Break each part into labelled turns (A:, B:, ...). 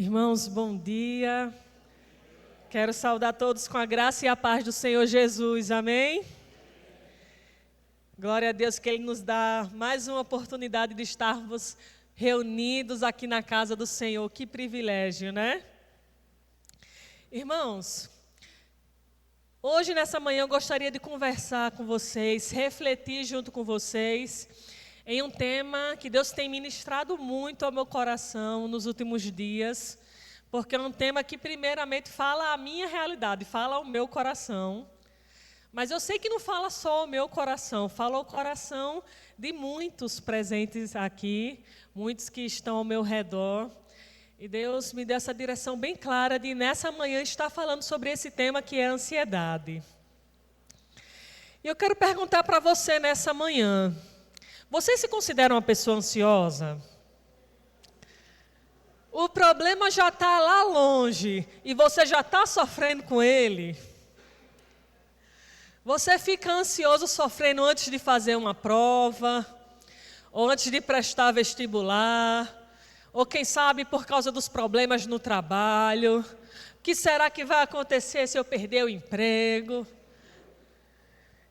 A: Irmãos, bom dia. Quero saudar todos com a graça e a paz do Senhor Jesus, amém? Glória a Deus que Ele nos dá mais uma oportunidade de estarmos reunidos aqui na casa do Senhor. Que privilégio, né? Irmãos, hoje nessa manhã eu gostaria de conversar com vocês, refletir junto com vocês em um tema que Deus tem ministrado muito ao meu coração nos últimos dias, porque é um tema que primeiramente fala a minha realidade, fala ao meu coração. Mas eu sei que não fala só o meu coração, fala o coração de muitos presentes aqui, muitos que estão ao meu redor. E Deus me deu essa direção bem clara de nessa manhã estar falando sobre esse tema que é a ansiedade. E eu quero perguntar para você nessa manhã, você se considera uma pessoa ansiosa? O problema já está lá longe e você já está sofrendo com ele? Você fica ansioso sofrendo antes de fazer uma prova, ou antes de prestar vestibular, ou quem sabe por causa dos problemas no trabalho. O que será que vai acontecer se eu perder o emprego?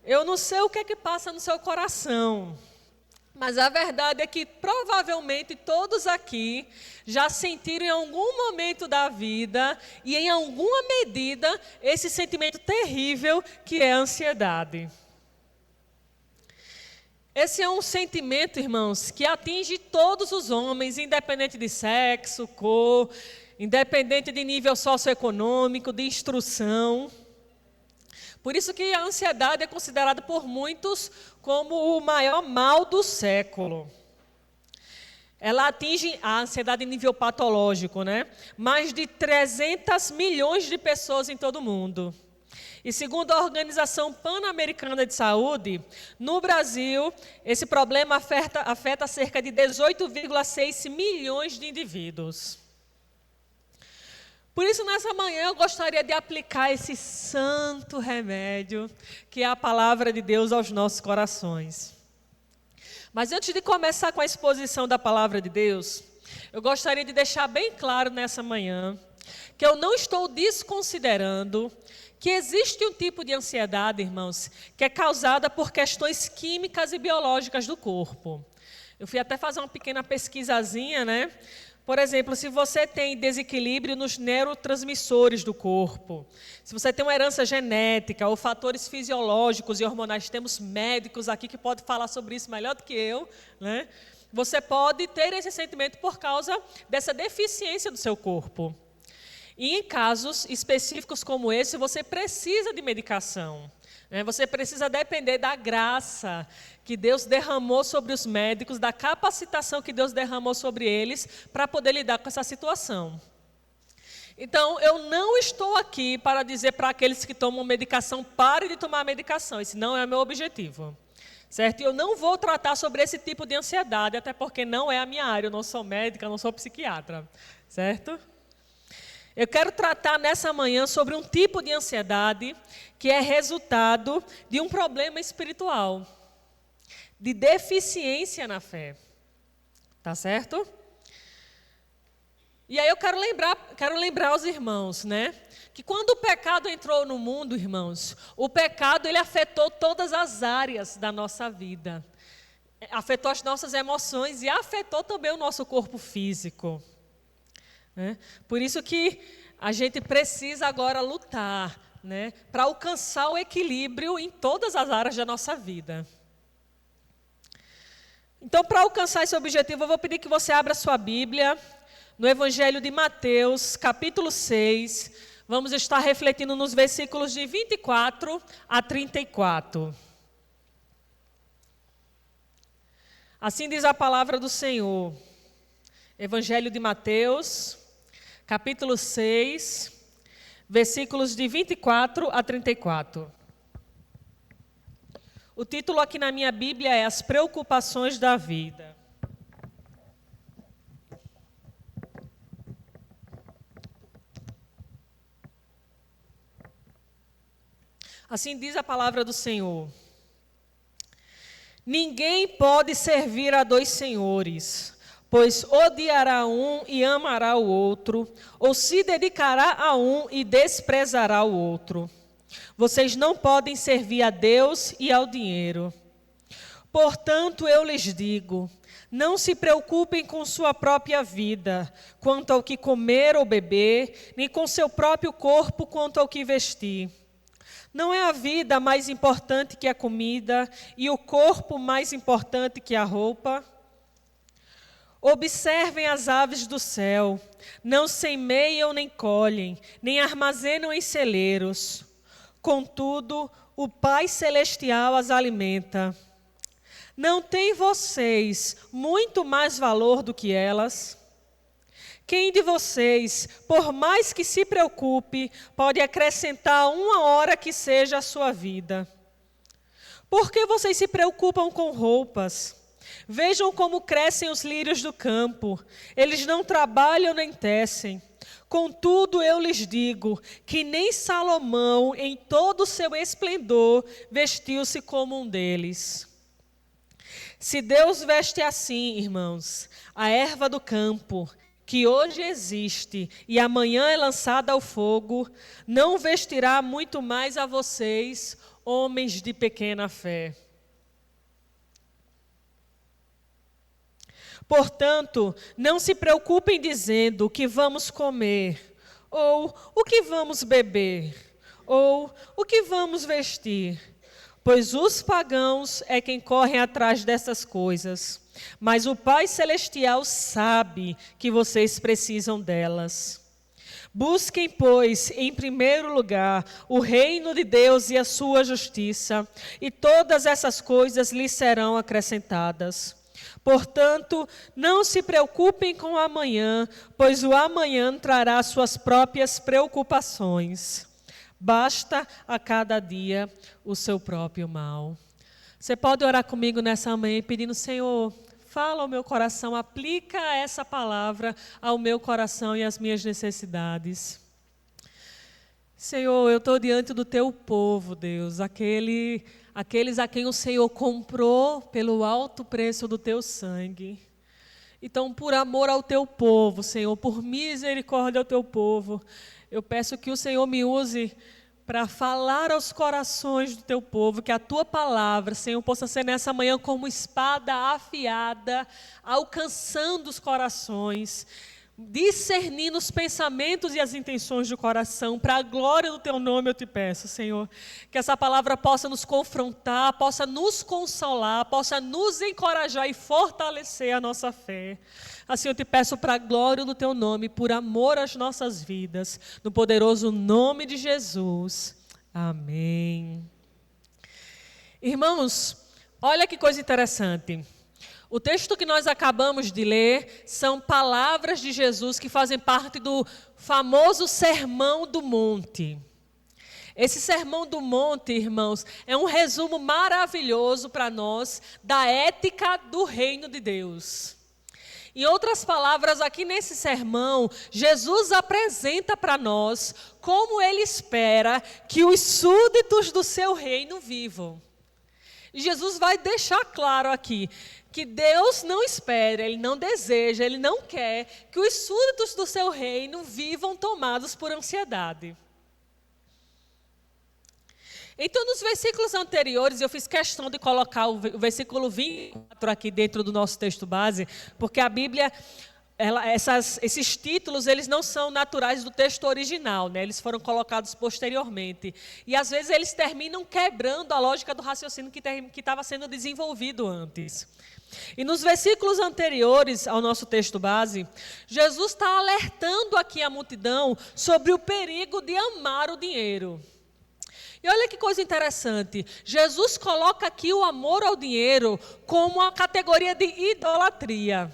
A: Eu não sei o que é que passa no seu coração. Mas a verdade é que provavelmente todos aqui já sentiram em algum momento da vida e em alguma medida esse sentimento terrível que é a ansiedade. Esse é um sentimento, irmãos, que atinge todos os homens, independente de sexo, cor, independente de nível socioeconômico, de instrução. Por isso que a ansiedade é considerada por muitos como o maior mal do século. Ela atinge a ansiedade em nível patológico, né? Mais de 300 milhões de pessoas em todo o mundo. E segundo a Organização Pan-Americana de Saúde, no Brasil, esse problema afeta cerca de 18,6 milhões de indivíduos. Por isso, nessa manhã, eu gostaria de aplicar esse santo remédio, que é a palavra de Deus aos nossos corações. Mas antes de começar com a exposição da palavra de Deus, eu gostaria de deixar bem claro nessa manhã, que eu não estou desconsiderando que existe um tipo de ansiedade, irmãos, que é causada por questões químicas e biológicas do corpo. Eu fui até fazer uma pequena pesquisazinha, né? Por exemplo, se você tem desequilíbrio nos neurotransmissores do corpo, se você tem uma herança genética ou fatores fisiológicos e hormonais, temos médicos aqui que podem falar sobre isso melhor do que eu, né? Você pode ter esse sentimento por causa dessa deficiência do seu corpo. E em casos específicos como esse, você precisa de medicação. Você precisa depender da graça que Deus derramou sobre os médicos, da capacitação que Deus derramou sobre eles para poder lidar com essa situação. Então, eu não estou aqui para dizer para aqueles que tomam medicação, pare de tomar medicação. Esse não é o meu objetivo. Certo? E eu não vou tratar sobre esse tipo de ansiedade, até porque não é a minha área. Eu não sou médica, não sou psiquiatra. Certo? Eu quero tratar nessa manhã sobre um tipo de ansiedade que é resultado de um problema espiritual, de deficiência na fé. Tá certo? E aí eu quero lembrar os irmãos, né? Que quando o pecado entrou no mundo, irmãos, o pecado ele afetou todas as áreas da nossa vida. Afetou as nossas emoções e afetou também o nosso corpo físico. Por isso que a gente precisa agora lutar, né, para alcançar o equilíbrio em todas as áreas da nossa vida. Então, para alcançar esse objetivo, eu vou pedir que você abra sua Bíblia no Evangelho de Mateus, capítulo 6. Vamos estar refletindo nos versículos de 24 a 34. Assim diz a palavra do Senhor. Evangelho de Mateus, capítulo 6, versículos de 24 a 34. O título aqui na minha Bíblia é As Preocupações da Vida. Assim diz a palavra do Senhor. Ninguém pode servir a dois senhores, Pois odiará um e amará o outro, ou se dedicará a um e desprezará o outro. Vocês não podem servir a Deus e ao dinheiro. Portanto, eu lhes digo, não se preocupem com sua própria vida, quanto ao que comer ou beber, nem com seu próprio corpo, quanto ao que vestir. Não é a vida mais importante que a comida, e o corpo mais importante que a roupa? Observem as aves do céu, não semeiam nem colhem, nem armazenam em celeiros. Contudo, o Pai Celestial as alimenta. Não têm vocês muito mais valor do que elas? Quem de vocês, por mais que se preocupe, pode acrescentar uma hora que seja a sua vida? Por que vocês se preocupam com roupas? Vejam como crescem os lírios do campo. Eles não trabalham nem tecem. Contudo, eu lhes digo que nem Salomão, em todo o seu esplendor, vestiu-se como um deles. Se Deus veste assim, irmãos, a erva do campo, que hoje existe e amanhã é lançada ao fogo, não vestirá muito mais a vocês, homens de pequena fé. Portanto, não se preocupem dizendo o que vamos comer, ou o que vamos beber, ou o que vamos vestir, pois os pagãos é quem correm atrás dessas coisas, mas o Pai Celestial sabe que vocês precisam delas. Busquem, pois, em primeiro lugar, o reino de Deus e a sua justiça, e todas essas coisas lhes serão acrescentadas. Portanto, não se preocupem com o amanhã, pois o amanhã trará suas próprias preocupações. Basta a cada dia o seu próprio mal. Você pode orar comigo nessa manhã pedindo, Senhor, fala ao meu coração, aplica essa palavra ao meu coração e às minhas necessidades. Senhor, eu estou diante do teu povo, Deus, aqueles a quem o Senhor comprou pelo alto preço do teu sangue. Então, por amor ao teu povo, Senhor, por misericórdia ao teu povo, eu peço que o Senhor me use para falar aos corações do teu povo, que a tua palavra, Senhor, possa ser nessa manhã como espada afiada, alcançando os corações, discernindo os pensamentos e as intenções do coração, para a glória do teu nome eu te peço, Senhor, que essa palavra possa nos confrontar, possa nos consolar, possa nos encorajar e fortalecer a nossa fé. Assim eu te peço para a glória do teu nome, por amor às nossas vidas, no poderoso nome de Jesus. Amém. Irmãos, olha que coisa interessante. O texto que nós acabamos de ler são palavras de Jesus que fazem parte do famoso Sermão do Monte. Esse Sermão do Monte, irmãos, é um resumo maravilhoso para nós da ética do reino de Deus. Em outras palavras, aqui nesse sermão, Jesus apresenta para nós como ele espera que os súditos do seu reino vivam. E Jesus vai deixar claro aqui que Deus não espera, Ele não deseja, Ele não quer que os súditos do seu reino vivam tomados por ansiedade. Então, nos versículos anteriores, eu fiz questão de colocar o versículo 24 aqui dentro do nosso texto base, porque a Bíblia, esses títulos, eles não são naturais do texto original, né? Eles foram colocados posteriormente. E, às vezes, eles terminam quebrando a lógica do raciocínio que estava sendo desenvolvido antes. E nos versículos anteriores ao nosso texto base, Jesus está alertando aqui a multidão sobre o perigo de amar o dinheiro. E olha que coisa interessante, Jesus coloca aqui o amor ao dinheiro como uma categoria de idolatria.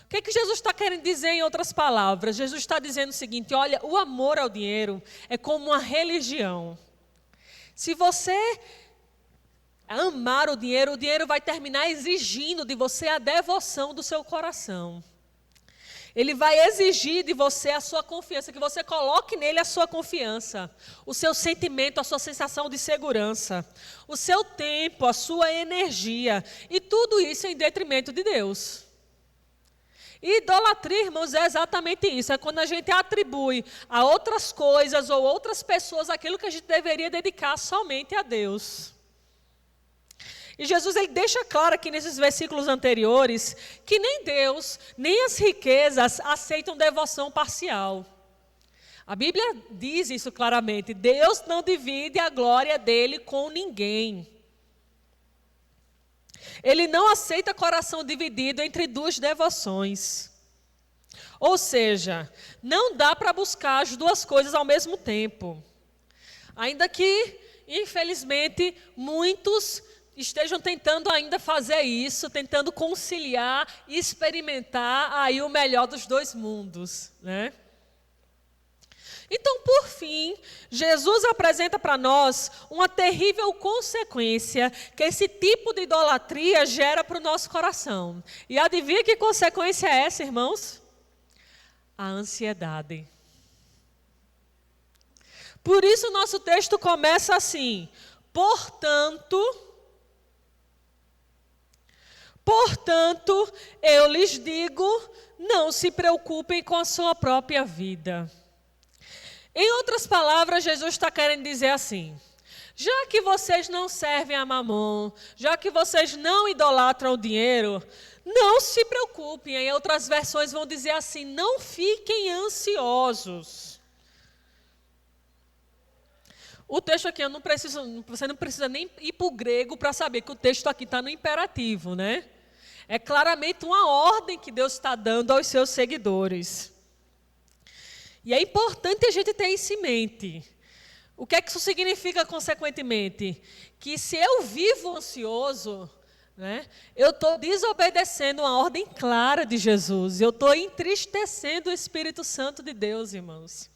A: O que é que Jesus está querendo dizer em outras palavras? Jesus está dizendo o seguinte, olha, o amor ao dinheiro é como uma religião. Se você amar o dinheiro vai terminar exigindo de você a devoção do seu coração. Ele vai exigir de você a sua confiança, que você coloque nele a sua confiança, o seu sentimento, a sua sensação de segurança, o seu tempo, a sua energia, e tudo isso em detrimento de Deus. E idolatria, irmãos, é exatamente isso. É quando a gente atribui a outras coisas ou outras pessoas aquilo que a gente deveria dedicar somente a Deus. E Jesus ele deixa claro aqui nesses versículos anteriores que nem Deus, nem as riquezas aceitam devoção parcial. A Bíblia diz isso claramente. Deus não divide a glória dele com ninguém. Ele não aceita coração dividido entre duas devoções. Ou seja, não dá para buscar as duas coisas ao mesmo tempo. Ainda que, infelizmente, muitos estejam tentando ainda fazer isso, tentando conciliar e experimentar aí o melhor dos dois mundos, né? Então, por fim, Jesus apresenta para nós uma terrível consequência que esse tipo de idolatria gera para o nosso coração. E adivinha que consequência é essa, irmãos? A ansiedade. Por isso o nosso texto começa assim: Portanto, eu lhes digo, não se preocupem com a sua própria vida. Em outras palavras, Jesus está querendo dizer assim: já que vocês não servem a Mamon, já que vocês não idolatram o dinheiro, não se preocupem. Em outras versões vão dizer assim: não fiquem ansiosos. O texto aqui, você não precisa nem ir para o grego para saber que o texto aqui está no imperativo, né? É claramente uma ordem que Deus está dando aos seus seguidores. E é importante a gente ter isso em mente. O que é que isso significa, consequentemente? Que se eu vivo ansioso, né, eu estou desobedecendo uma ordem clara de Jesus. Eu estou entristecendo o Espírito Santo de Deus, irmãos.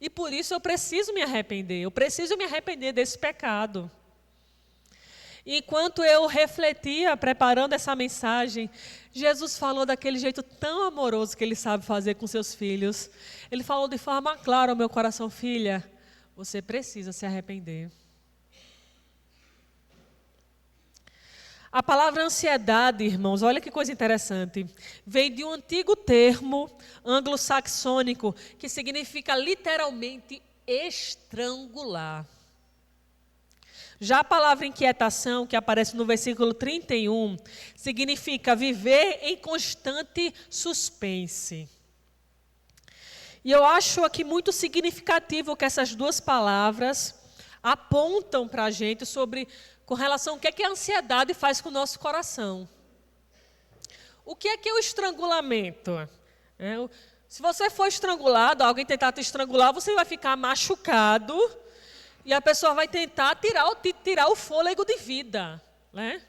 A: E por isso eu preciso me arrepender. Eu preciso me arrepender desse pecado. Enquanto eu refletia, preparando essa mensagem, Jesus falou daquele jeito tão amoroso que Ele sabe fazer com seus filhos. Ele falou de forma clara ao meu coração: filha, você precisa se arrepender. A palavra ansiedade, irmãos, olha que coisa interessante, vem de um antigo termo anglo-saxônico que significa literalmente estrangular. Já a palavra inquietação, que aparece no versículo 31, significa viver em constante suspense. E eu acho aqui muito significativo que essas duas palavras apontam para a gente com relação ao que é que a ansiedade faz com o nosso coração. O que é o estrangulamento? Se você for estrangulado, alguém tentar te estrangular, você vai ficar machucado. E a pessoa vai tentar tirar o fôlego de vida, né?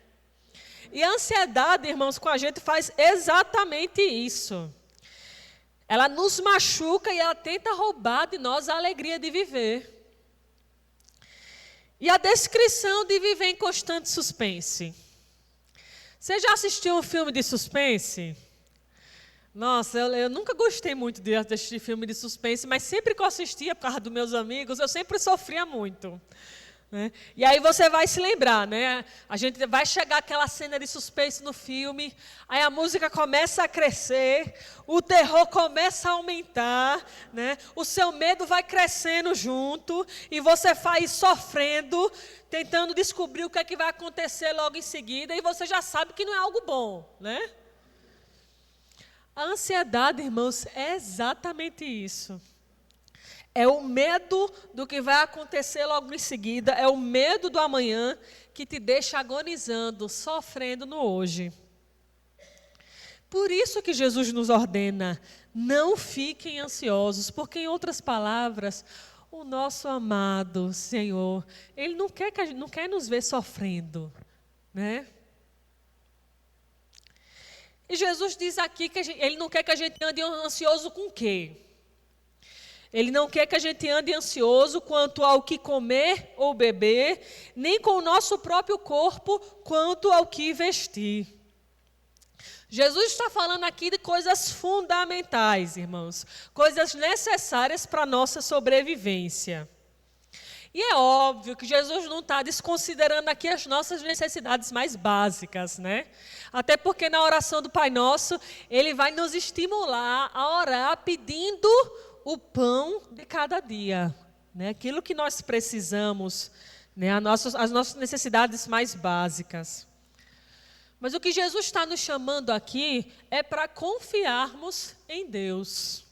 A: E a ansiedade, irmãos, com a gente faz exatamente isso. Ela nos machuca e ela tenta roubar de nós a alegria de viver. E a descrição de viver em constante suspense. Você já assistiu um filme de suspense? Nossa, eu nunca gostei muito de assistir filme de suspense, mas sempre que eu assistia, por causa dos meus amigos, eu sempre sofria muito. Né? E aí você vai se lembrar, né? A gente vai chegar aquela cena de suspense no filme, aí a música começa a crescer, o terror começa a aumentar, né? O seu medo vai crescendo junto, e você vai sofrendo, tentando descobrir o que é que vai acontecer logo em seguida, e você já sabe que não é algo bom, né? A ansiedade, irmãos, é exatamente isso. É o medo do que vai acontecer logo em seguida, é o medo do amanhã que te deixa agonizando, sofrendo no hoje. Por isso que Jesus nos ordena, não fiquem ansiosos, porque, em outras palavras, o nosso amado Senhor, Ele não quer nos ver sofrendo, né? E Jesus diz aqui que Ele não quer que a gente ande ansioso com o quê? Ele não quer que a gente ande ansioso quanto ao que comer ou beber, nem com o nosso próprio corpo quanto ao que vestir. Jesus está falando aqui de coisas fundamentais, irmãos, coisas necessárias para a nossa sobrevivência. E é óbvio que Jesus não está desconsiderando aqui as nossas necessidades mais básicas, né? Até porque na oração do Pai Nosso, Ele vai nos estimular a orar pedindo o pão de cada dia, né? Aquilo que nós precisamos, né? As nossas necessidades mais básicas. Mas o que Jesus está nos chamando aqui é para confiarmos em Deus.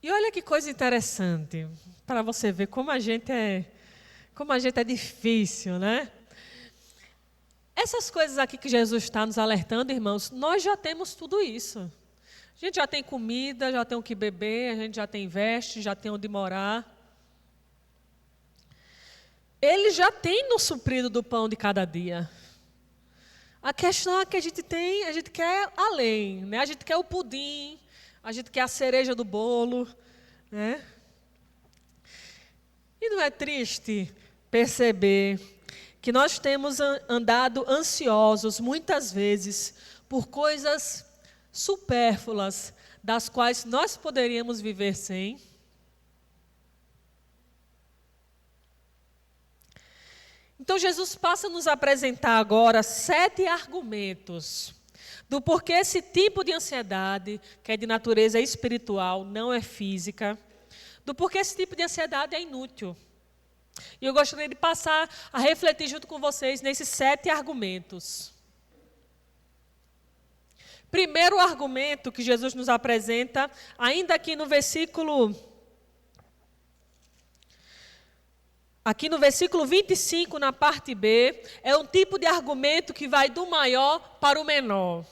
A: E olha que coisa interessante, para você ver como a gente é difícil, né? Essas coisas aqui que Jesus está nos alertando, irmãos, nós já temos tudo isso. A gente já tem comida, já tem o que beber, a gente já tem veste, já tem onde morar. Ele já tem nos suprido do pão de cada dia. A questão é que a gente quer além, né? A gente quer o pudim, a gente quer a cereja do bolo, né? E não é triste perceber que nós temos andado ansiosos, muitas vezes, por coisas supérfluas, das quais nós poderíamos viver sem? Então, Jesus passa a nos apresentar agora 7 argumentos do porquê esse tipo de ansiedade, que é de natureza espiritual, não é física, do porquê esse tipo de ansiedade é inútil. E eu gostaria de passar a refletir junto com vocês nesses 7 argumentos. Primeiro argumento que Jesus nos apresenta, ainda aqui no versículo 25, na parte B, é um tipo de argumento que vai do maior para o menor.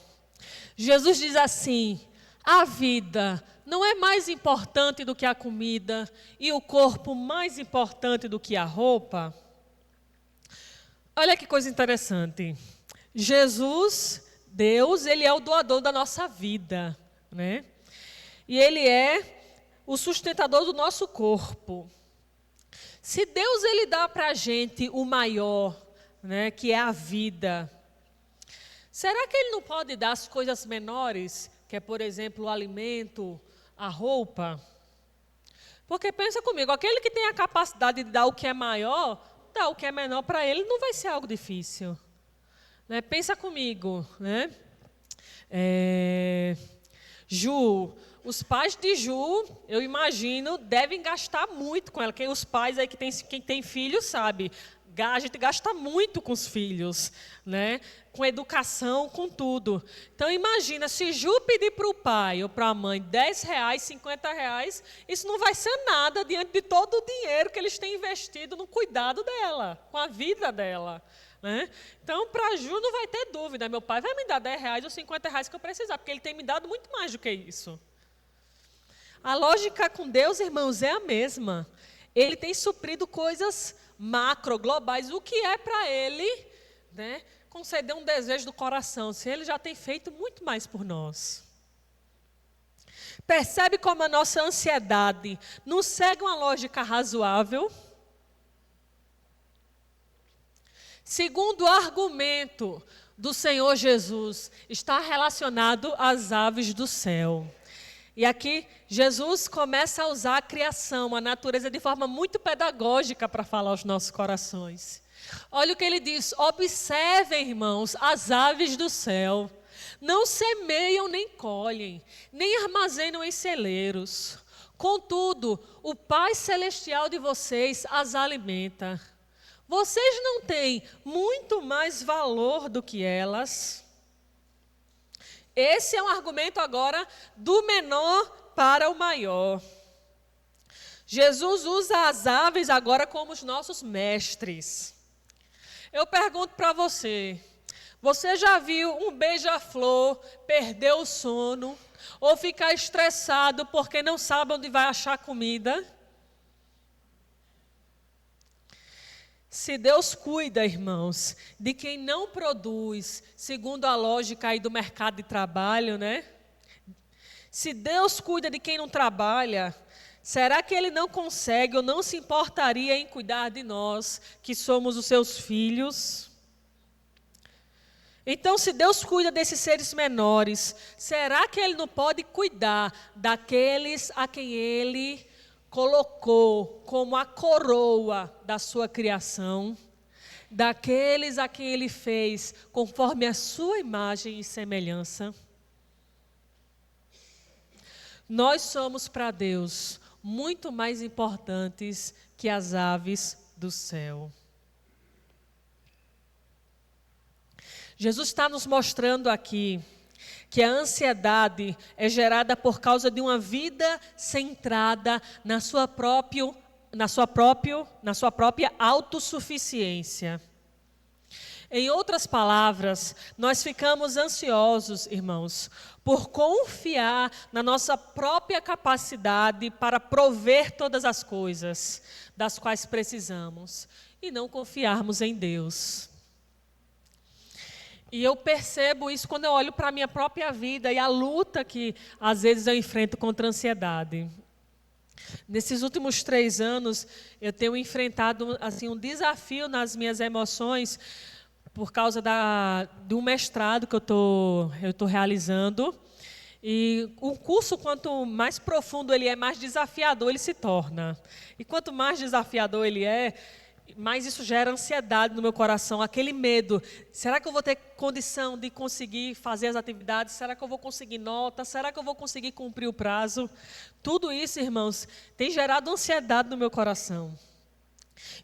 A: Jesus diz assim: a vida não é mais importante do que a comida e o corpo mais importante do que a roupa? Olha que coisa interessante. Jesus, Deus, Ele é o doador da nossa vida, né? E Ele é o sustentador do nosso corpo. Se Deus Ele dá para a gente o maior, né, que é a vida, será que Ele não pode dar as coisas menores, que é, por exemplo, o alimento, a roupa? Porque pensa comigo, aquele que tem a capacidade de dar o que é maior, dar o que é menor para ele não vai ser algo difícil. Né? Pensa comigo, né? Ju, os pais de Ju, eu imagino, devem gastar muito com ela. Os pais aí quem tem filhos sabe, a gente gasta muito com os filhos, né? Com educação, com tudo. Então imagina, se Ju pedir para o pai ou para a mãe R$10, R$50, isso não vai ser nada diante de todo o dinheiro que eles têm investido no cuidado dela, com a vida dela. Né? Então, para a Ju não vai ter dúvida, meu pai vai me dar R$10 ou R$50 que eu precisar, porque ele tem me dado muito mais do que isso. A lógica com Deus, irmãos, é a mesma. Ele tem suprido coisas macro, globais, o que é para ele, né, conceder um desejo do coração, se ele já tem feito muito mais por nós. Percebe como a nossa ansiedade não segue uma lógica razoável? Segundo argumento do Senhor Jesus, está relacionado às aves do céu. E aqui, Jesus começa a usar a criação, a natureza, de forma muito pedagógica para falar aos nossos corações. Olha o que ele diz: observem, irmãos, as aves do céu. Não semeiam nem colhem, nem armazenam em celeiros. Contudo, o Pai Celestial de vocês as alimenta. Vocês não têm muito mais valor do que elas? Esse é um argumento agora do menor para o maior. Jesus usa as aves agora como os nossos mestres. Eu pergunto para você, você já viu um beija-flor perder o sono ou ficar estressado porque não sabe onde vai achar comida? Se Deus cuida, irmãos, de quem não produz, segundo a lógica aí do mercado de trabalho, né? Se Deus cuida de quem não trabalha, será que Ele não consegue ou não se importaria em cuidar de nós, que somos os seus filhos? Então, se Deus cuida desses seres menores, será que Ele não pode cuidar daqueles a quem Ele colocou como a coroa da sua criação, daqueles a quem Ele fez conforme a sua imagem e semelhança. Nós somos para Deus muito mais importantes que as aves do céu. Jesus está nos mostrando aqui que a ansiedade é gerada por causa de uma vida centrada na sua própria autossuficiência. Em outras palavras, nós ficamos ansiosos, irmãos, por confiar na nossa própria capacidade para prover todas as coisas das quais precisamos e não confiarmos em Deus. E eu percebo isso quando eu olho para a minha própria vida e a luta que às vezes eu enfrento contra a ansiedade. Nesses últimos 3 anos, eu tenho enfrentado assim, um desafio nas minhas emoções por causa do mestrado que eu tô realizando. E o curso, quanto mais profundo ele é, mais desafiador ele se torna. E quanto mais desafiador ele é, mais isso gera ansiedade no meu coração, aquele medo. Será que eu vou ter condição de conseguir fazer as atividades? Será que eu vou conseguir nota? Será que eu vou conseguir cumprir o prazo? Tudo isso, irmãos, tem gerado ansiedade no meu coração.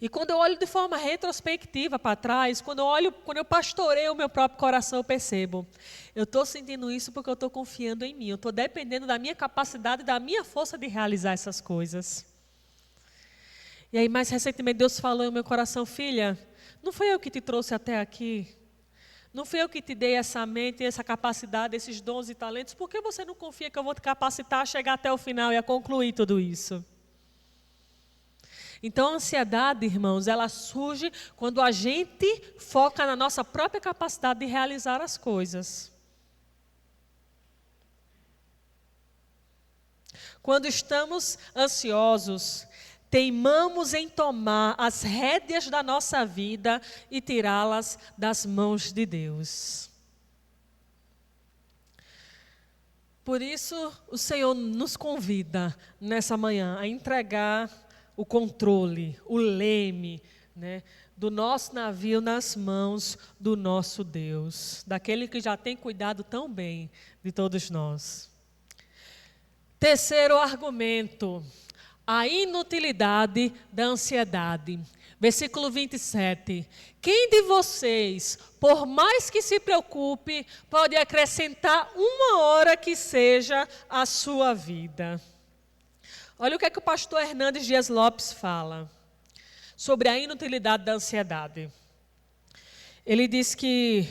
A: E quando eu olho de forma retrospectiva para trás, quando eu pastoreio o meu próprio coração, eu percebo. Eu estou sentindo isso porque eu estou confiando em mim. Eu estou dependendo da minha capacidade e da minha força de realizar essas coisas. E aí, mais recentemente, Deus falou no meu coração: filha, não foi eu que te trouxe até aqui? Não fui eu que te dei essa mente, essa capacidade, esses dons e talentos? Por que você não confia que eu vou te capacitar a chegar até o final e a concluir tudo isso? Então, a ansiedade, irmãos, ela surge quando a gente foca na nossa própria capacidade de realizar as coisas. Quando estamos ansiosos, teimamos em tomar as rédeas da nossa vida e tirá-las das mãos de Deus. Por isso, o Senhor nos convida nessa manhã a entregar o controle, o leme, do nosso navio nas mãos do nosso Deus, daquele que já tem cuidado tão bem de todos nós. Terceiro argumento, a inutilidade da ansiedade. Versículo 27. Quem de vocês, por mais que se preocupe, pode acrescentar 1 hora que seja à sua vida? Olha o que é que o pastor Hernandes Dias Lopes fala sobre a inutilidade da ansiedade. Ele diz que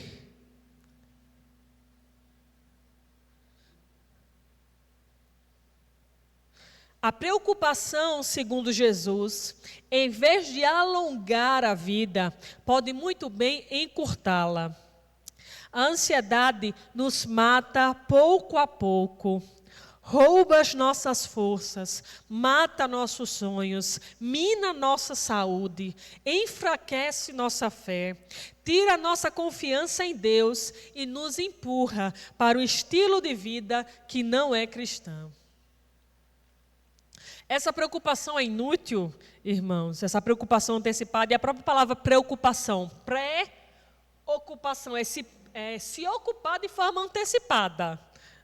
A: a preocupação, segundo Jesus, em vez de alongar a vida, pode muito bem encurtá-la. A ansiedade nos mata pouco a pouco, rouba as nossas forças, mata nossos sonhos, mina nossa saúde, enfraquece nossa fé, tira nossa confiança em Deus e nos empurra para um estilo de vida que não é cristão. Essa preocupação é inútil, irmãos, essa preocupação antecipada, e a própria palavra preocupação, pré-ocupação, é se ocupar de forma antecipada.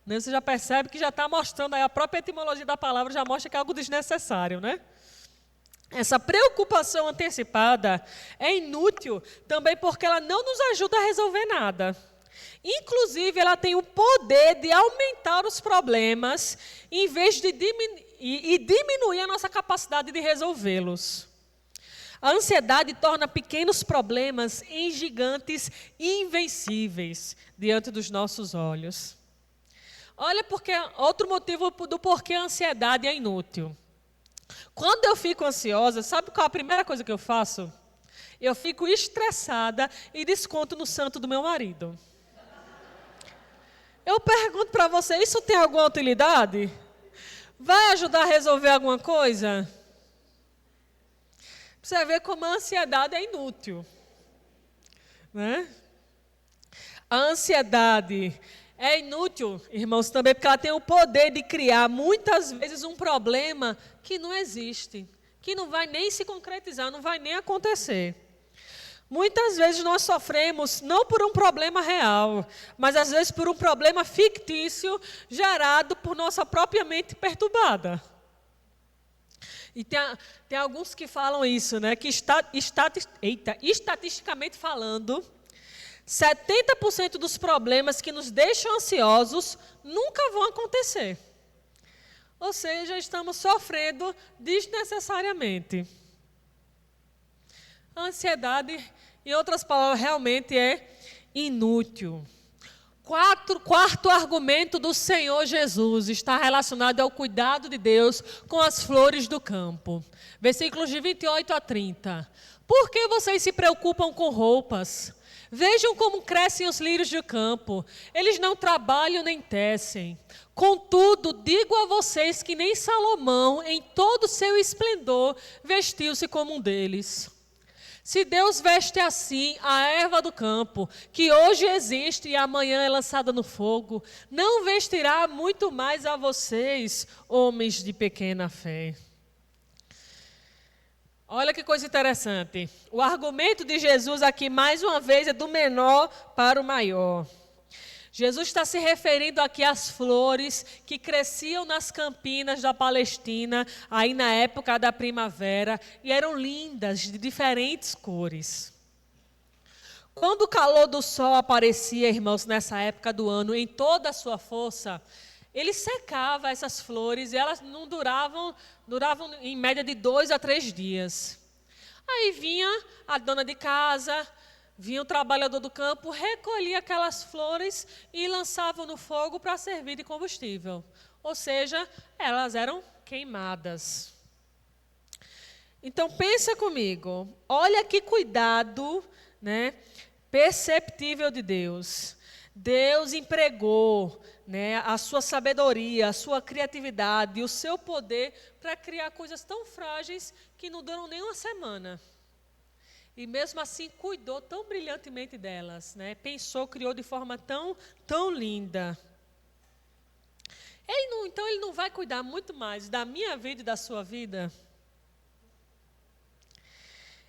A: Você já percebe que já está mostrando, aí a própria etimologia da palavra já mostra que é algo desnecessário, né? Essa preocupação antecipada é inútil também porque ela não nos ajuda a resolver nada. Inclusive, ela tem o poder de aumentar os problemas em vez de diminuir a nossa capacidade de resolvê-los. A ansiedade torna pequenos problemas em gigantes invencíveis diante dos nossos olhos. Olha, outro motivo do porquê a ansiedade é inútil. Quando eu fico ansiosa, sabe qual é a primeira coisa que eu faço? Eu fico estressada e desconto no santo do meu marido. Eu pergunto para você, isso tem alguma utilidade? Vai ajudar a resolver alguma coisa? Você vê como a ansiedade é inútil, né? A ansiedade, É inútil, irmãos, também porque ela tem o poder de criar muitas vezes um problema que não existe, que não vai nem se concretizar, não vai nem acontecer. Muitas vezes nós sofremos não por um problema real, mas às vezes por um problema fictício gerado por nossa própria mente perturbada. E tem alguns que falam isso, né? Que estatisticamente falando, 70% dos problemas que nos deixam ansiosos nunca vão acontecer. Ou seja, estamos sofrendo desnecessariamente. A ansiedade, em outras palavras, realmente é inútil. Quarto argumento do Senhor Jesus está relacionado ao cuidado de Deus com as flores do campo. Versículos de 28 a 30. Por que vocês se preocupam com roupas? Vejam como crescem os lírios do campo. Eles não trabalham nem tecem. Contudo, digo a vocês que nem Salomão, em todo o seu esplendor, vestiu-se como um deles. Se Deus veste assim a erva do campo, que hoje existe e amanhã é lançada no fogo, não vestirá muito mais a vocês, homens de pequena fé. Olha que coisa interessante. O argumento de Jesus aqui, mais uma vez, é do menor para o maior. Jesus está se referindo aqui às flores que cresciam nas campinas da Palestina, aí na época da primavera, e eram lindas, de diferentes cores. Quando o calor do sol aparecia, irmãos, nessa época do ano, em toda a sua força, ele secava essas flores e elas não duravam em média de 2 a 3 dias. Aí vinha a dona de casa, vinha o trabalhador do campo, recolhia aquelas flores e lançava no fogo para servir de combustível. Ou seja, elas eram queimadas. Então pensa comigo, olha que cuidado, né, perceptível de Deus. Deus empregou, né, a sua sabedoria, a sua criatividade e o seu poder para criar coisas tão frágeis que não duram nem uma semana. E mesmo assim cuidou tão brilhantemente delas, né? Pensou, criou de forma tão linda. Então ele não vai cuidar muito mais da minha vida e da sua vida?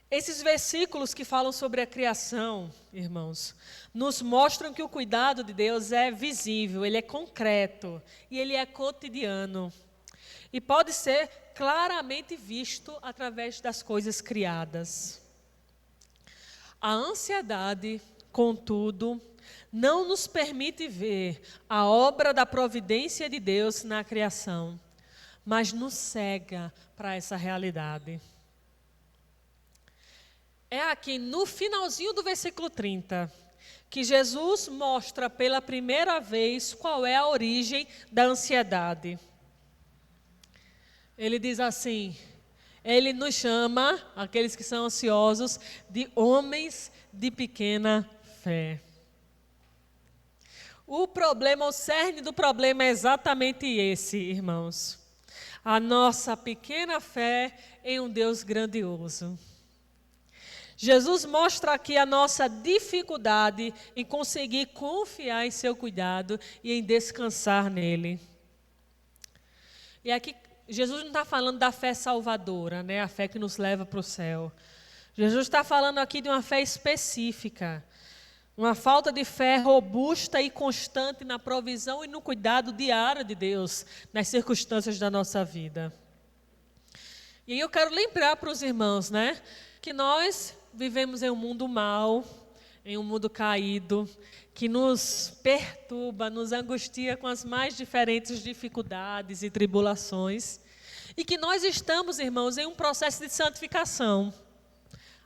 A: Esses versículos que falam sobre a criação, irmãos, nos mostram que o cuidado de Deus é visível, ele é concreto e ele é cotidiano. E pode ser claramente visto através das coisas criadas. A ansiedade, contudo, não nos permite ver a obra da providência de Deus na criação, mas nos cega para essa realidade. É aqui no finalzinho do versículo 30 que Jesus mostra pela primeira vez qual é a origem da ansiedade. Ele diz assim, ele nos chama, aqueles que são ansiosos, de homens de pequena fé. O cerne do problema é exatamente esse, irmãos. A nossa pequena fé em um Deus grandioso. Jesus mostra aqui a nossa dificuldade em conseguir confiar em seu cuidado e em descansar nele. E aqui Jesus não está falando da fé salvadora, né? A fé que nos leva para o céu. Jesus está falando aqui de uma fé específica. Uma falta de fé robusta e constante na provisão e no cuidado diário de Deus nas circunstâncias da nossa vida. E aí eu quero lembrar para os irmãos, né? Que nós vivemos em um mundo mau, em um mundo caído, que nos perturba, nos angustia com as mais diferentes dificuldades e tribulações, e que nós estamos, irmãos, em um processo de santificação.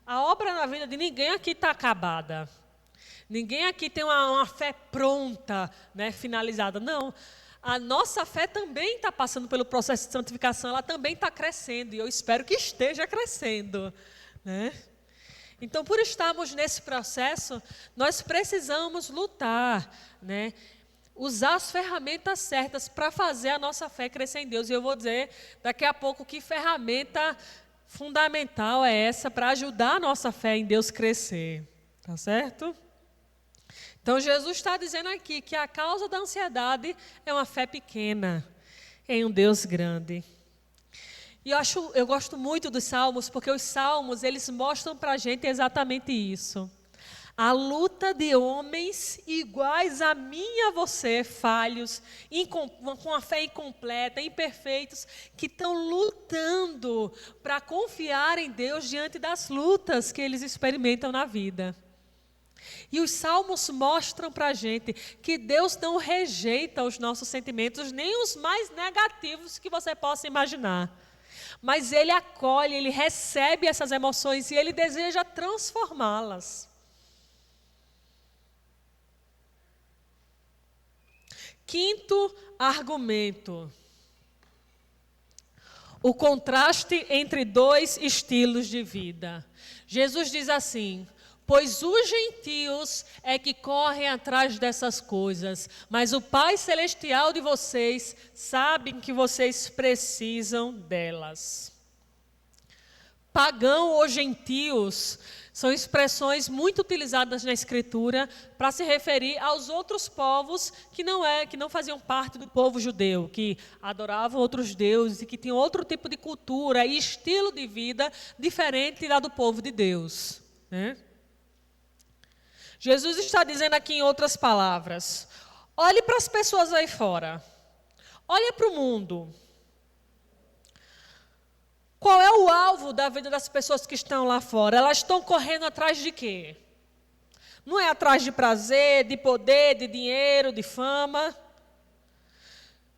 A: A obra na vida de ninguém aqui está acabada. Ninguém aqui tem uma fé pronta, né, finalizada. Não, a nossa fé também está passando pelo processo de santificação, ela também está crescendo, e eu espero que esteja crescendo, né? Então, por estarmos nesse processo, nós precisamos lutar, né? Usar as ferramentas certas para fazer a nossa fé crescer em Deus. E eu vou dizer daqui a pouco que ferramenta fundamental é essa para ajudar a nossa fé em Deus crescer. Tá certo? Então, Jesus está dizendo aqui que a causa da ansiedade é uma fé pequena em um Deus grande. E eu gosto muito dos Salmos, porque os Salmos, eles mostram para a gente exatamente isso. A luta de homens iguais a mim e a você, falhos, com a fé incompleta, imperfeitos, que estão lutando para confiar em Deus diante das lutas que eles experimentam na vida. E os Salmos mostram para a gente que Deus não rejeita os nossos sentimentos, nem os mais negativos que você possa imaginar. Mas Ele acolhe, Ele recebe essas emoções e Ele deseja transformá-las. Quinto argumento. O contraste entre dois estilos de vida. Jesus diz assim: pois os gentios é que correm atrás dessas coisas, mas o Pai Celestial de vocês sabe que vocês precisam delas. Pagão ou gentios são expressões muito utilizadas na Escritura para se referir aos outros povos que não faziam parte do povo judeu, que adoravam outros deuses e que tinham outro tipo de cultura e estilo de vida diferente da do povo de Deus, né? Jesus está dizendo aqui em outras palavras: olhe para as pessoas aí fora, olhe para o mundo. Qual é o alvo da vida das pessoas que estão lá fora? Elas estão correndo atrás de quê? Não é atrás de prazer, de poder, de dinheiro, de fama.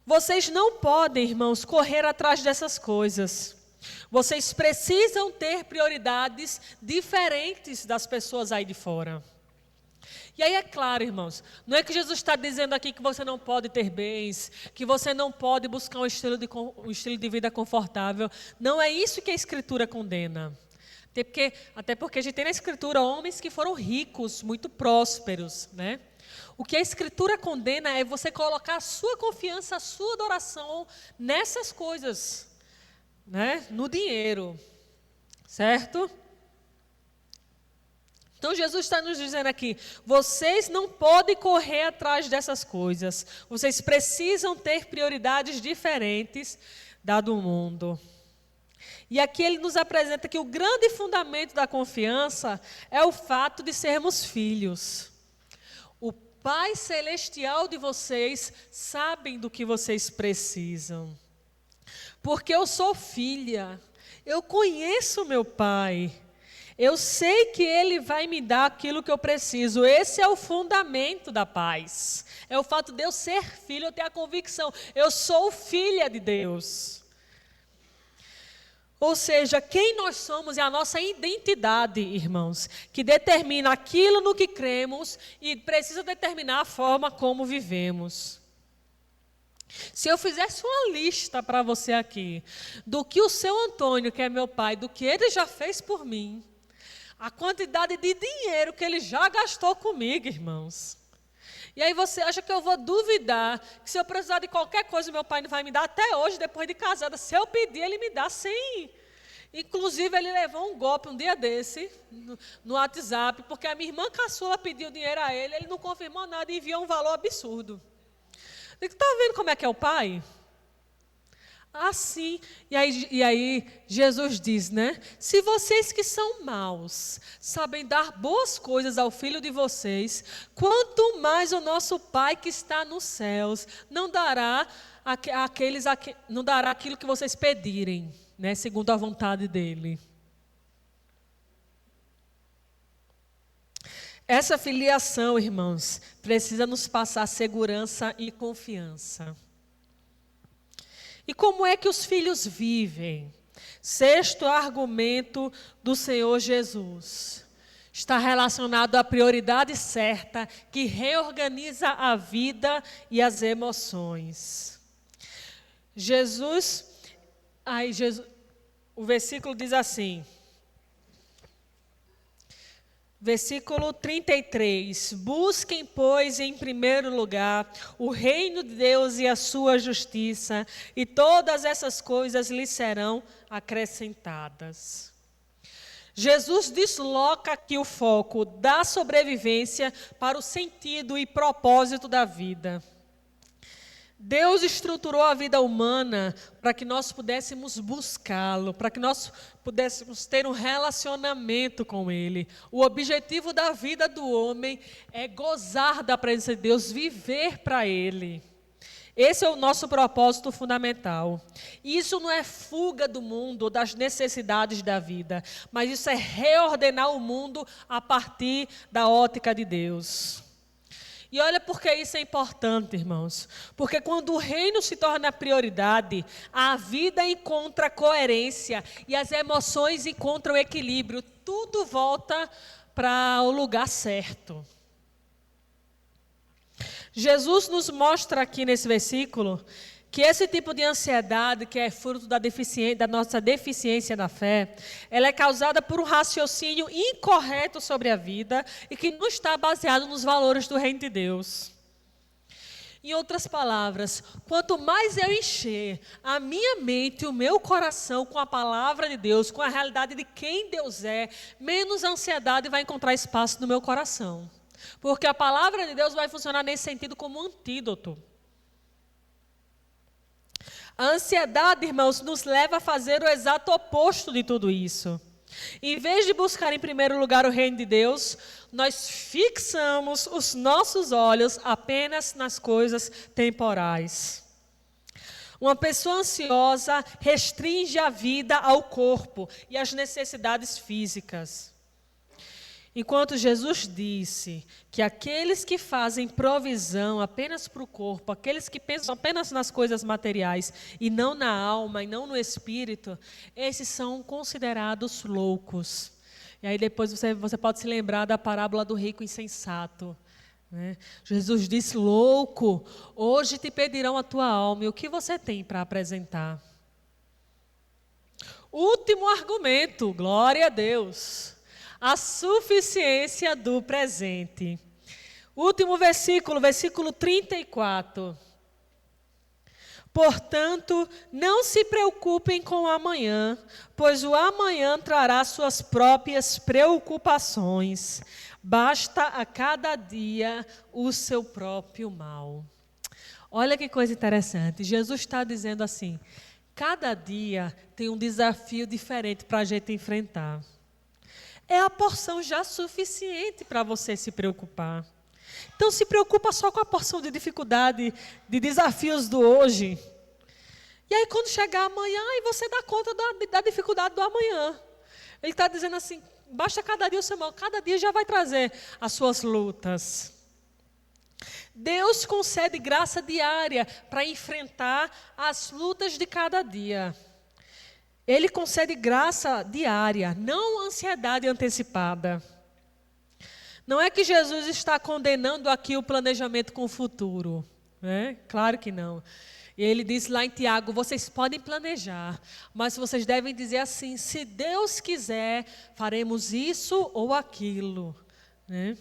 A: Vocês não podem, irmãos, correr atrás dessas coisas. Vocês precisam ter prioridades diferentes das pessoas aí de fora. E aí é claro, irmãos, não é que Jesus está dizendo aqui que você não pode ter bens, que você não pode buscar um estilo de vida confortável. Não é isso que a Escritura condena. Até porque a gente tem na Escritura homens que foram ricos, muito prósperos, né? O que a Escritura condena é você colocar a sua confiança, a sua adoração nessas coisas, né? No dinheiro, certo? Então Jesus está nos dizendo aqui: vocês não podem correr atrás dessas coisas. Vocês precisam ter prioridades diferentes da do mundo. E aqui ele nos apresenta que o grande fundamento da confiança é o fato de sermos filhos. O Pai Celestial de vocês sabe do que vocês precisam. Porque eu sou filha, eu conheço meu Pai. Eu sei que Ele vai me dar aquilo que eu preciso. Esse é o fundamento da paz. É o fato de eu ser filho, eu ter a convicção. Eu sou filha de Deus. Ou seja, quem nós somos é a nossa identidade, irmãos, que determina aquilo no que cremos e precisa determinar a forma como vivemos. Se eu fizesse uma lista para você aqui, do que o seu Antônio, que é meu pai, do que ele já fez por mim, a quantidade de dinheiro que ele já gastou comigo, irmãos. E aí você acha que eu vou duvidar que se eu precisar de qualquer coisa, meu pai não vai me dar até hoje, depois de casada. Se eu pedir, ele me dá sem. Inclusive, ele levou um golpe um dia desse, no WhatsApp, porque a minha irmã caçula pediu dinheiro a ele, ele não confirmou nada e enviou um valor absurdo. Está vendo como é que é o pai? Assim, e aí Jesus diz, né? Se vocês que são maus sabem dar boas coisas ao filho de vocês, quanto mais o nosso Pai que está nos céus não dará aquilo que vocês pedirem, né? Segundo a vontade dele. Essa filiação, irmãos, precisa nos passar segurança e confiança. E como é que os filhos vivem? Sexto argumento do Senhor Jesus. Está relacionado à prioridade certa que reorganiza a vida e as emoções. O versículo diz assim, versículo 33, busquem, pois, em primeiro lugar o reino de Deus e a sua justiça, e todas essas coisas lhes serão acrescentadas. Jesus desloca aqui o foco da sobrevivência para o sentido e propósito da vida. Deus estruturou a vida humana para que nós pudéssemos buscá-lo, para que nós pudéssemos ter um relacionamento com Ele. O objetivo da vida do homem é gozar da presença de Deus, viver para Ele. Esse é o nosso propósito fundamental. E isso não é fuga do mundo, das necessidades da vida, mas isso é reordenar o mundo a partir da ótica de Deus. E olha por que isso é importante, irmãos. Porque quando o reino se torna prioridade, a vida encontra coerência e as emoções encontram equilíbrio. Tudo volta para o lugar certo. Jesus nos mostra aqui nesse versículo que esse tipo de ansiedade, que é fruto da nossa deficiência na fé, ela é causada por um raciocínio incorreto sobre a vida e que não está baseado nos valores do reino de Deus. Em outras palavras, quanto mais eu encher a minha mente e o meu coração com a palavra de Deus, com a realidade de quem Deus é, menos ansiedade vai encontrar espaço no meu coração. Porque a palavra de Deus vai funcionar nesse sentido como um antídoto. A ansiedade, irmãos, nos leva a fazer o exato oposto de tudo isso. Em vez de buscar em primeiro lugar o reino de Deus, nós fixamos os nossos olhos apenas nas coisas temporais. Uma pessoa ansiosa restringe a vida ao corpo e às necessidades físicas. Enquanto Jesus disse que aqueles que fazem provisão apenas para o corpo, aqueles que pensam apenas nas coisas materiais e não na alma e não no espírito, esses são considerados loucos. E aí depois você pode se lembrar da parábola do rico insensato. Né? Jesus disse, louco, hoje te pedirão a tua alma e o que você tem para apresentar? Último argumento, glória a Deus. A suficiência do presente. Último versículo, versículo 34. Portanto, não se preocupem com o amanhã, pois o amanhã trará suas próprias preocupações. Basta a cada dia o seu próprio mal. Olha que coisa interessante. Jesus está dizendo assim, cada dia tem um desafio diferente para a gente enfrentar. É a porção já suficiente para você se preocupar. Então, se preocupa só com a porção de dificuldade, de desafios do hoje. E aí, quando chegar amanhã, aí você dá conta da dificuldade do amanhã. Ele está dizendo assim, basta cada dia o seu mal, cada dia já vai trazer as suas lutas. Deus concede graça diária para enfrentar as lutas de cada dia. Ele concede graça diária, não ansiedade antecipada. Não é que Jesus está condenando aqui o planejamento com o futuro. Né? Claro que não. Ele diz lá em Tiago, vocês podem planejar, mas vocês devem dizer assim, se Deus quiser, faremos isso ou aquilo. Né?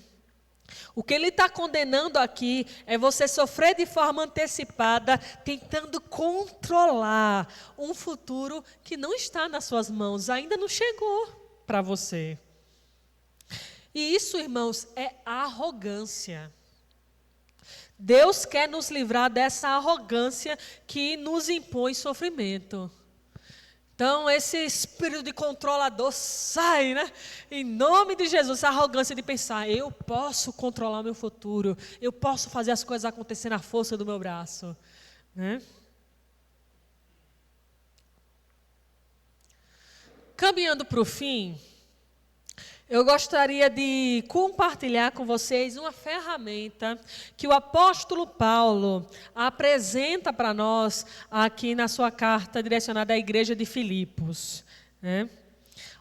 A: O que ele está condenando aqui é você sofrer de forma antecipada, tentando controlar um futuro que não está nas suas mãos, ainda não chegou para você. E isso, irmãos, é arrogância. Deus quer nos livrar dessa arrogância que nos impõe sofrimento. Então, esse espírito de controlador sai, né? Em nome de Jesus, essa arrogância de pensar, eu posso controlar o meu futuro, eu posso fazer as coisas acontecer na força do meu braço. Né? Caminhando para o fim, eu gostaria de compartilhar com vocês uma ferramenta que o apóstolo Paulo apresenta para nós aqui na sua carta direcionada à igreja de Filipos. Né?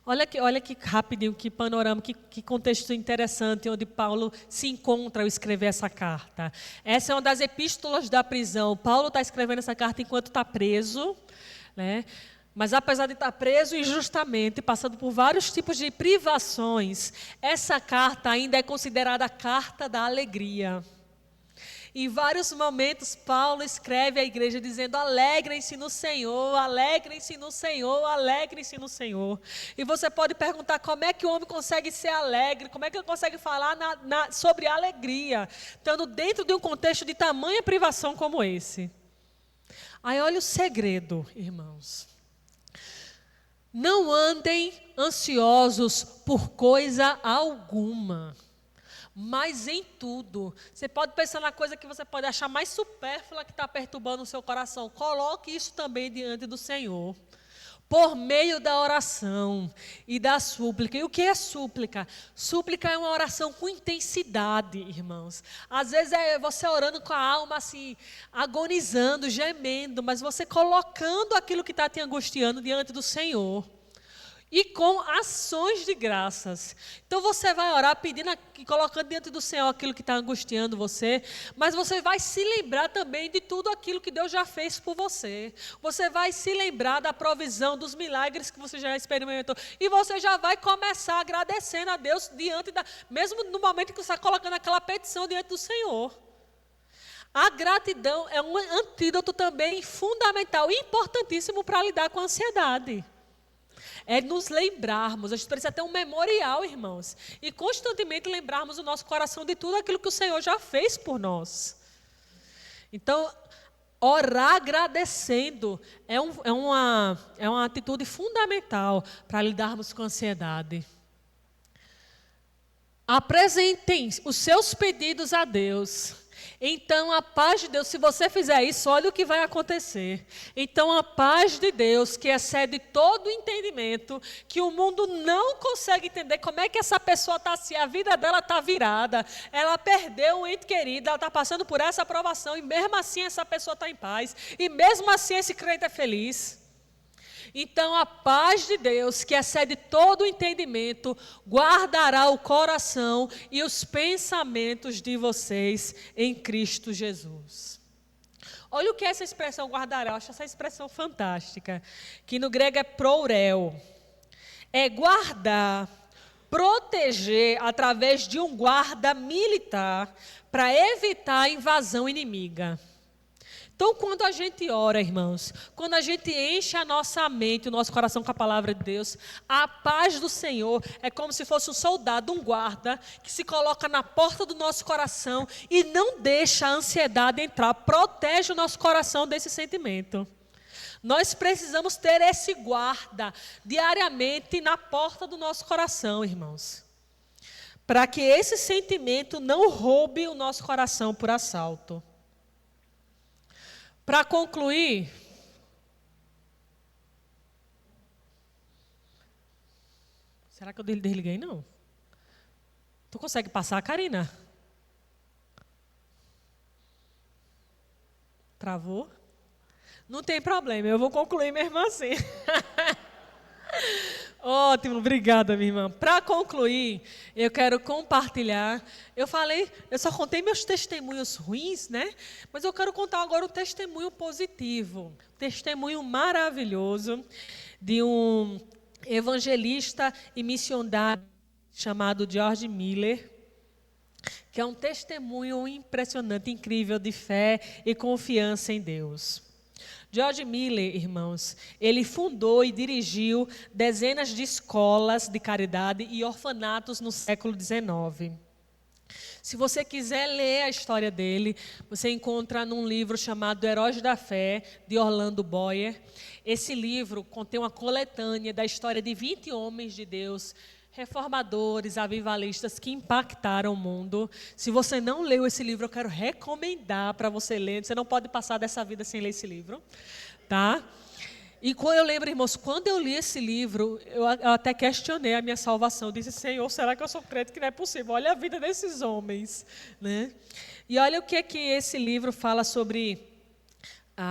A: Olha que rapidinho, que panorama, que contexto interessante onde Paulo se encontra ao escrever essa carta. Essa é uma das epístolas da prisão. Paulo está escrevendo essa carta enquanto está preso, né? Mas apesar de estar preso injustamente, passando por vários tipos de privações, essa carta ainda é considerada a carta da alegria. Em vários momentos, Paulo escreve à igreja dizendo: alegrem-se no Senhor, alegrem-se no Senhor, alegrem-se no Senhor. E você pode perguntar como é que o homem consegue ser alegre, como é que ele consegue falar sobre alegria, estando dentro de um contexto de tamanha privação como esse. Aí olha o segredo, irmãos. Não andem ansiosos por coisa alguma. Mas em tudo, você pode pensar na coisa que você pode achar mais supérflua que está perturbando o seu coração. Coloque isso também diante do Senhor. Por meio da oração e da súplica. E o que é súplica? Súplica é uma oração com intensidade, irmãos. Às vezes é você orando com a alma assim, agonizando, gemendo, mas você colocando aquilo que está te angustiando diante do Senhor. E com ações de graças. Então você vai orar pedindo, colocando diante do Senhor aquilo que está angustiando você, mas você vai se lembrar também de tudo aquilo que Deus já fez por você. Você vai se lembrar da provisão, dos milagres que você já experimentou. E você já vai começar agradecendo a Deus mesmo no momento que você está colocando aquela petição diante do Senhor. A gratidão é um antídoto também fundamental e importantíssimo para lidar com a ansiedade. É nos lembrarmos, a gente precisa ter um memorial, irmãos, e constantemente lembrarmos o nosso coração de tudo aquilo que o Senhor já fez por nós. Então, orar agradecendo é uma atitude fundamental para lidarmos com a ansiedade. Apresentem os seus pedidos a Deus. Então a paz de Deus, se você fizer isso, olha o que vai acontecer. Então a paz de Deus, que excede todo o entendimento, que o mundo não consegue entender como é que essa pessoa está assim, a vida dela está virada, ela perdeu um ente querido, ela está passando por essa provação, e mesmo assim essa pessoa está em paz, e mesmo assim esse crente é feliz. Então a paz de Deus, que excede todo o entendimento, guardará o coração e os pensamentos de vocês em Cristo Jesus. Olha o que é essa expressão guardará, eu acho essa expressão fantástica, que no grego é prourel. É guardar, proteger através de um guarda militar para evitar a invasão inimiga. Então, quando a gente ora, irmãos, quando a gente enche a nossa mente, o nosso coração com a palavra de Deus, a paz do Senhor é como se fosse um soldado, um guarda, que se coloca na porta do nosso coração e não deixa a ansiedade entrar, protege o nosso coração desse sentimento. Nós precisamos ter esse guarda diariamente na porta do nosso coração, irmãos, para que esse sentimento não roube o nosso coração por assalto. Para concluir, será que eu desliguei? Não. Tu consegue passar, Karina? Travou? Não tem problema, eu vou concluir mesmo assim. Ótimo, obrigada, minha irmã. Para concluir, eu quero compartilhar. Eu só contei meus testemunhos ruins, né? Mas eu quero contar agora um testemunho positivo, um testemunho maravilhoso de um evangelista e missionário chamado George Miller, que é um testemunho impressionante, incrível de fé e confiança em Deus. George Miller, irmãos, ele fundou e dirigiu dezenas de escolas de caridade e orfanatos no século XIX. Se você quiser ler a história dele, você encontra num livro chamado Heróis da Fé, de Orlando Boyer. Esse livro contém uma coletânea da história de 20 homens de Deus, reformadores, avivalistas que impactaram o mundo. Se você não leu esse livro, eu quero recomendar para você ler. Você não pode passar dessa vida sem ler esse livro, tá? E quando eu lembro, irmãos, quando eu li esse livro, eu até questionei a minha salvação. Eu disse, Senhor, será que eu sou crente? Que não é possível. Olha a vida desses homens, né? E olha o que é que esse livro fala sobre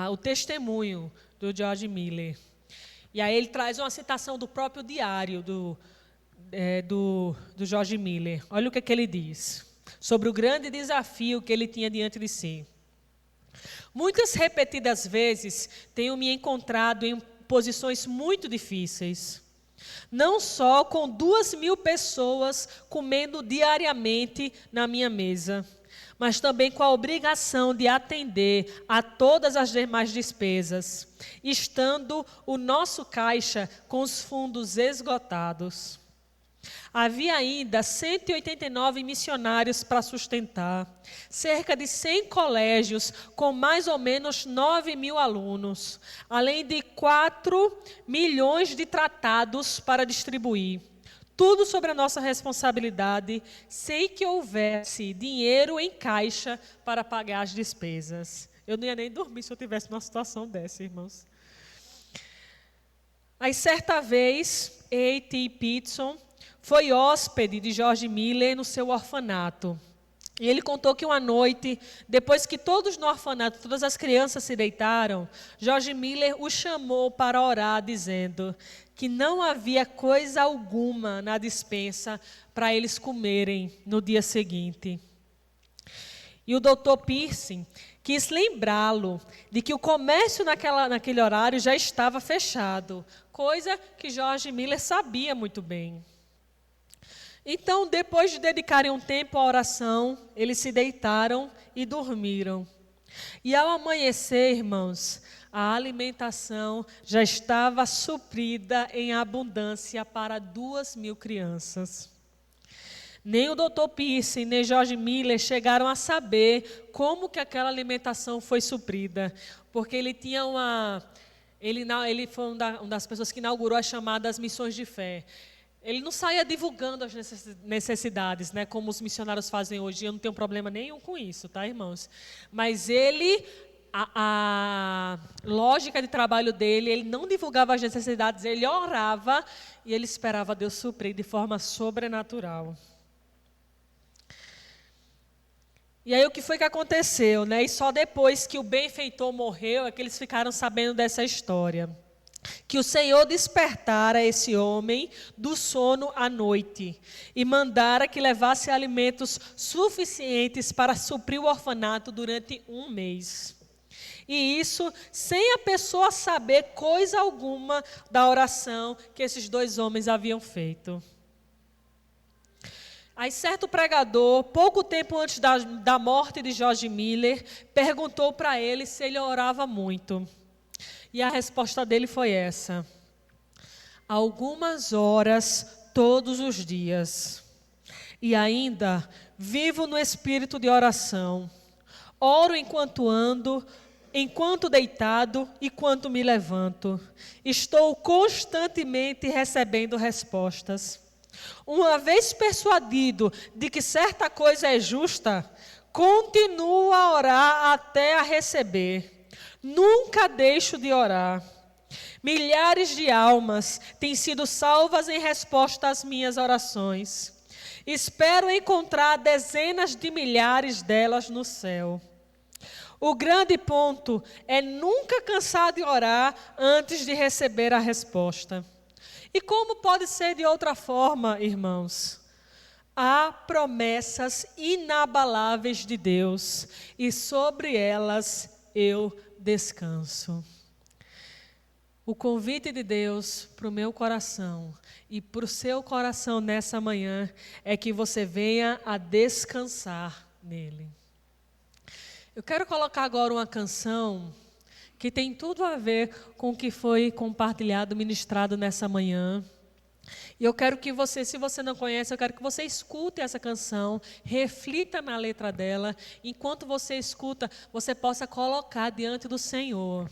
A: o testemunho do George Miller. E aí ele traz uma citação do próprio diário do George Miller. Olha o que ele diz sobre o grande desafio que ele tinha diante de si. Muitas repetidas vezes tenho me encontrado em posições muito difíceis. Não só com 2.000 pessoas comendo diariamente na minha mesa, mas também com a obrigação de atender a todas as demais despesas, estando o nosso caixa com os fundos esgotados. Havia ainda 189 missionários para sustentar, cerca de 100 colégios com mais ou menos 9.000 alunos, além de 4 milhões de tratados para distribuir. Tudo sobre a nossa responsabilidade, sem que houvesse dinheiro em caixa para pagar as despesas. Eu não ia nem dormir se eu tivesse numa situação dessa, irmãos. Aí, certa vez, A.T. Pitson foi hóspede de George Miller no seu orfanato. E ele contou que uma noite, depois que todos no orfanato, todas as crianças se deitaram, George Miller o chamou para orar, dizendo que não havia coisa alguma na despensa para eles comerem no dia seguinte. E o Dr. Pierce quis lembrá-lo de que o comércio naquele horário já estava fechado, coisa que George Miller sabia muito bem. Então, depois de dedicarem um tempo à oração, eles se deitaram e dormiram. E ao amanhecer, irmãos, a alimentação já estava suprida em abundância para 2.000 crianças. Nem o Dr. Pierce, nem George Miller chegaram a saber como que aquela alimentação foi suprida, porque ele tinha ele foi uma das pessoas que inaugurou as chamadas missões de fé. Ele não saía divulgando as necessidades, né, como os missionários fazem hoje. Eu não tenho problema nenhum com isso, tá, irmãos? Mas a lógica de trabalho dele, ele não divulgava as necessidades, ele orava e ele esperava Deus suprir de forma sobrenatural. E aí o que foi que aconteceu, né? E só depois que o benfeitor morreu é que eles ficaram sabendo dessa história. Que o Senhor despertara esse homem do sono à noite e mandara que levasse alimentos suficientes para suprir o orfanato durante 1 mês. E isso sem a pessoa saber coisa alguma da oração que esses 2 homens haviam feito. Aí certo pregador, pouco tempo antes da morte de George Miller, perguntou para ele se ele orava muito. E a resposta dele foi essa: algumas horas todos os dias. E ainda vivo no espírito de oração. Oro enquanto ando, enquanto deitado e quanto me levanto. Estou constantemente recebendo respostas. Uma vez persuadido de que certa coisa é justa, continuo a orar até a receber. Nunca deixo de orar. Milhares de almas têm sido salvas em resposta às minhas orações. Espero encontrar dezenas de milhares delas no céu. O grande ponto é nunca cansar de orar antes de receber a resposta. E como pode ser de outra forma, irmãos? Há promessas inabaláveis de Deus e sobre elas eu descanso. O convite de Deus para o meu coração e para o seu coração nessa manhã é que você venha a descansar nele. Eu quero colocar agora uma canção que tem tudo a ver com o que foi compartilhado, ministrado nessa manhã. E eu quero que você, se você não conhece, eu quero que você escute essa canção, reflita na letra dela. Enquanto você escuta, você possa colocar diante do Senhor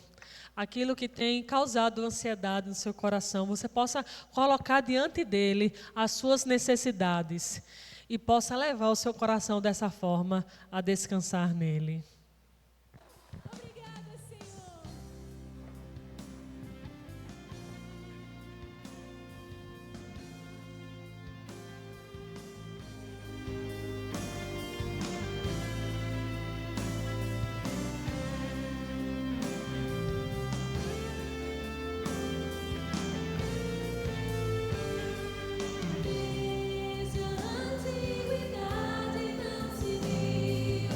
A: aquilo que tem causado ansiedade no seu coração. Você possa colocar diante dele as suas necessidades e possa levar o seu coração dessa forma a descansar nele.
B: Desde a antiguidade não se viu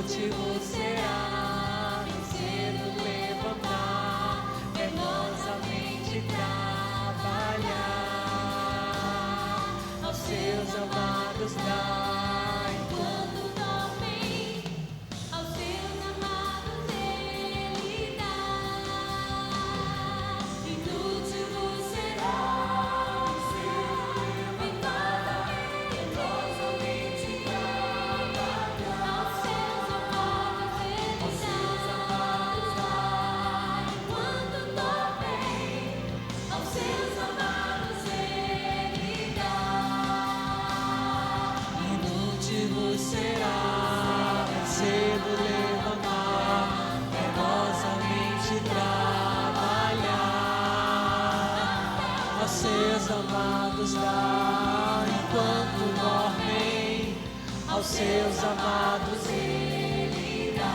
A: inútil será cedo levantar, penosamente trabalhar, aos seus amados dar, enquanto dormem, aos seus amados ele dá. Inútil será penosamente trabalhar, aos seus amados dar, enquanto dormem, aos seus amados ele dá. Inútil será cedo levantar, penosamente trabalhar, aos seus amados dar, enquanto dormem, aos seus amados ele dá.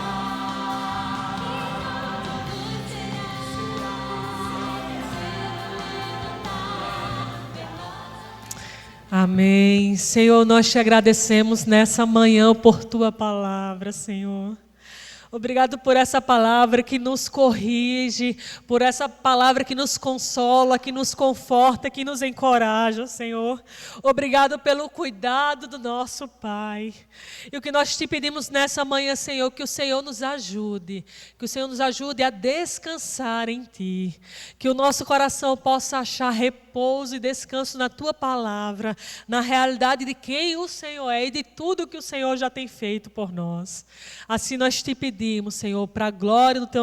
A: Amém. Senhor, nós te agradecemos nessa manhã por tua palavra, Senhor. Obrigado por essa palavra que nos corrige, por essa palavra que nos consola, que nos conforta, que nos encoraja, Senhor. Obrigado pelo cuidado do nosso Pai. E o que nós te pedimos nessa manhã, Senhor, que o Senhor nos ajude, a descansar em Ti, que o nosso coração possa achar repouso e descanso na Tua palavra, na realidade de quem o Senhor é e de tudo que o Senhor já tem feito por nós. Assim nós te pedimos, Senhor, para a glória do Teu nome.